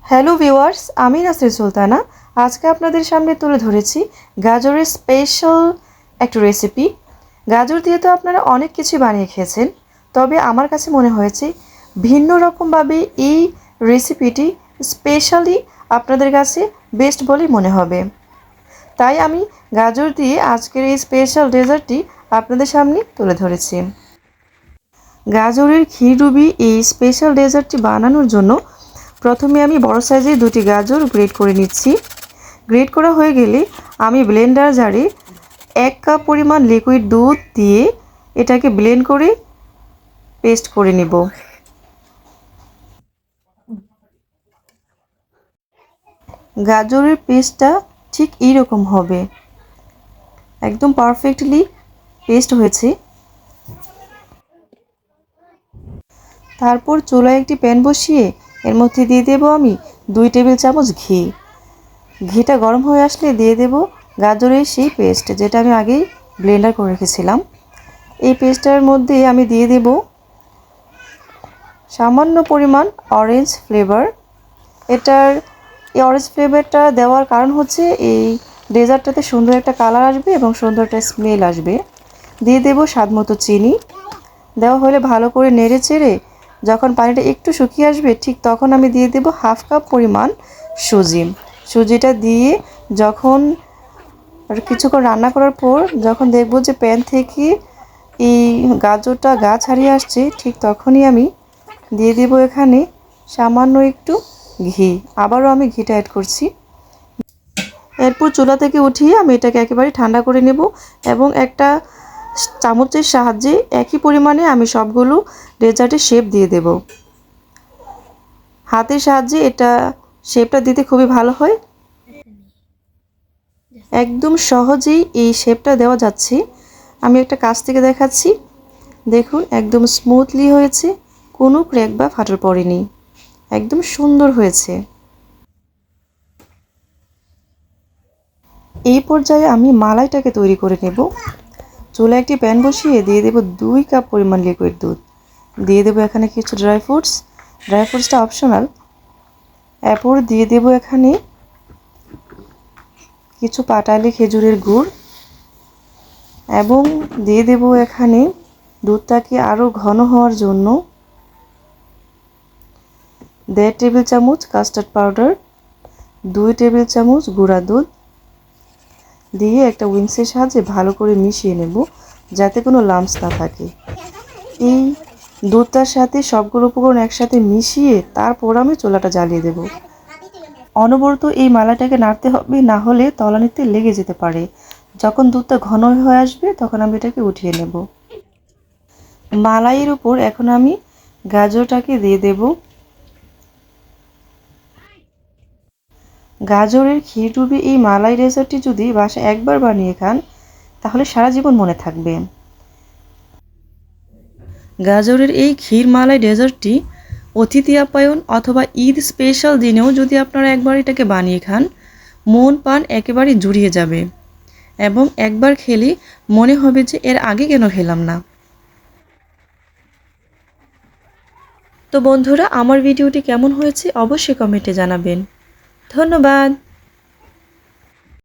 Hello viewers, আমি নাসরিন সুলতানা। আজকে আপনাদের সামনে তুলে ধরেছি গাজরের স্পেশাল একটা রেসিপি। গাজর দিয়ে তো আপনারা অনেক কিছু বানিয়ে খেয়েছেন, তবে আমার কাছে মনে হয়েছে ভিন্ন রকমভাবে এই রেসিপিটি স্পেশালি আপনাদের কাছে বেস্ট বলেই মনে হবে। তাই আমি গাজর দিয়ে আজকের এই স্পেশাল ডেজার্টটি আপনাদের সামনে তুলে ধরেছি। গাজরের ক্ষীরডুবি এই স্পেশাল ডেজার্টটি বানানোর জন্য প্রথমে আমি বড় সাইজের দুটি গাজর গ্রেট করে নিচ্ছি। গ্রেট করা হয়ে গেলে আমি ব্লেন্ডার জারে 1 কাপ পরিমাণ লিকুইড দুধ দিয়ে এটাকে ব্লেন্ড করে পেস্ট করে নেব। গাজরের পেস্টটা ঠিক এইরকম হবে, একদম পারফেক্টলি পেস্ট হয়েছে। তারপর চুলায় একটি প্যান বসিয়ে এর মধ্যে দিয়ে দেব আমি 2 টেবিল চামচ ঘি। ঘিটা গরম হয়ে আসলে দিয়ে দেব গাজরের সেই পেস্ট যেটা আমি আগেই ব্লেন্ডার করে রেখেছিলাম। এই পেস্টটার মধ্যে আমি দিয়ে দেব সামান্য পরিমাণ অরেঞ্জ ফ্লেভার। এই অরেঞ্জ ফ্লেভারটা দেওয়ার কারণ হচ্ছে এই ডেজার্টটাতে সুন্দর একটা কালার আসবে এবং সুন্দর একটা স্মেল আসবে। দিয়ে দেব স্বাদমতো চিনি। দেওয়া হলে ভালো করে নেড়ে চেড়ে যখন পানিটা একটু শুকিয়ে আসবে ঠিক তখন আমি দিয়ে দেব 1/2 কাপ পরিমাণ সুজি। সুজিটা দিয়ে যখন কিছুক্ষণ রান্না করার পর যখন দেখব যে প্যান থেকে এই গাজরটা গা ছাড়িয়ে আসছে ঠিক তখনই আমি দিয়ে দেব এখানে সামান্য একটু ঘি। আবারও আমি ঘিটা অ্যাড করছি। এরপর চুলা থেকে উঠিয়ে আমি এটাকে একেবারে ঠান্ডা করে নেব এবং একটা চামচের সাহায্যে একই পরিমাণে আমি সবগুলো ডেজার্টের শেপ দিয়ে দেব। হাতের সাহায্যে এটা শেপটা দিতে খুবই ভালো হয়। একদম সহজেই এই শেপটা দেওয়া যাচ্ছে। আমি একটা কাছ থেকে দেখাচ্ছি, দেখুন একদম স্মুথলি হয়েছে, কোনো ক্র্যাক বা ফাটল পড়েনি, একদম সুন্দর হয়েছে। এই পর্যায়ে আমি মালাইটাকে তৈরি করে নেব। চুলায় একটি প্যান বসিয়ে দিয়ে দেব 2 কাপ পরিমাণ লিকুইড দুধ। দিয়ে দেব এখানে কিছু ড্রাই ফ্রুটসটা অপশনাল। এরপর দিয়ে দেব এখানে কিছু পাটালি খেজুরের গুড় এবং দিয়ে দেব এখানে দুধটাকে আরও ঘন হওয়ার জন্য 1.5 টেবিল চামচ কাস্টার্ড পাউডার, 2 টেবিল চামচ গুঁড়া দুধ দিয়ে একটা উইন্সের সাহায্যে ভালো করে মিশিয়ে নেব যাতে কোনো লাম্পস না থাকে। এই দুধটার সাথে সবগুলো উপকরণ একসাথে মিশিয়ে তারপর আমি চুলাটা জ্বালিয়ে দেব। অনবরত এই মালাটাকে নাড়তে হবে, না হলে তলানিতে লেগে যেতে পারে। যখন দুধটা ঘন হয়ে আসবে তখন আমি এটাকে উঠিয়ে নেব। মালাইয়ের উপর এখন আমি গাজরটাকে দিয়ে দেব। গাজরের ক্ষীরডুবি এই মালাই ডেজার্টটি যদি বাসায় একবার বানিয়ে খান তাহলে সারা জীবন মনে থাকবে। গাজরের এই ক্ষীর মালাই ডেজার্টটি অতিথি আপ্যায়ন অথবা ঈদ স্পেশাল দিনেও যদি আপনারা একবার এটাকে বানিয়ে খান মন প্রাণ একেবারে জুড়িয়ে যাবে এবং একবার খেলে মনে হবে যে এর আগে কেন খেলাম না। তো বন্ধুরা, আমার ভিডিওটি কেমন হয়েছে অবশ্যই কমেন্টে জানাবেন। ধন্যবাদ।